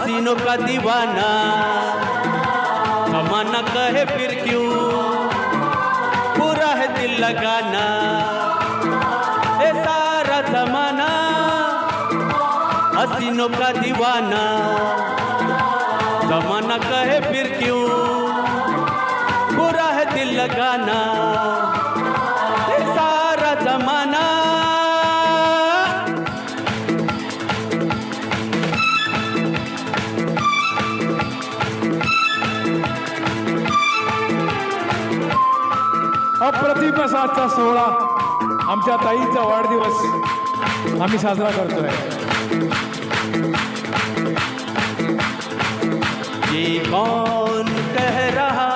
हसीनों का दीवाना, जमाना कहे फिर क्यों बुरा है दिल लगाना। ये सारा जमाना हसीनों का दीवाना, जमाना कहे फिर क्यों बुरा है दिल लगाना। ये सारा जमाना अप्रतिम असा आजचा सोहळा, आमच्या ताईचा वाढदिवस आम्ही साजरा करतोय। ये कौन कह रहा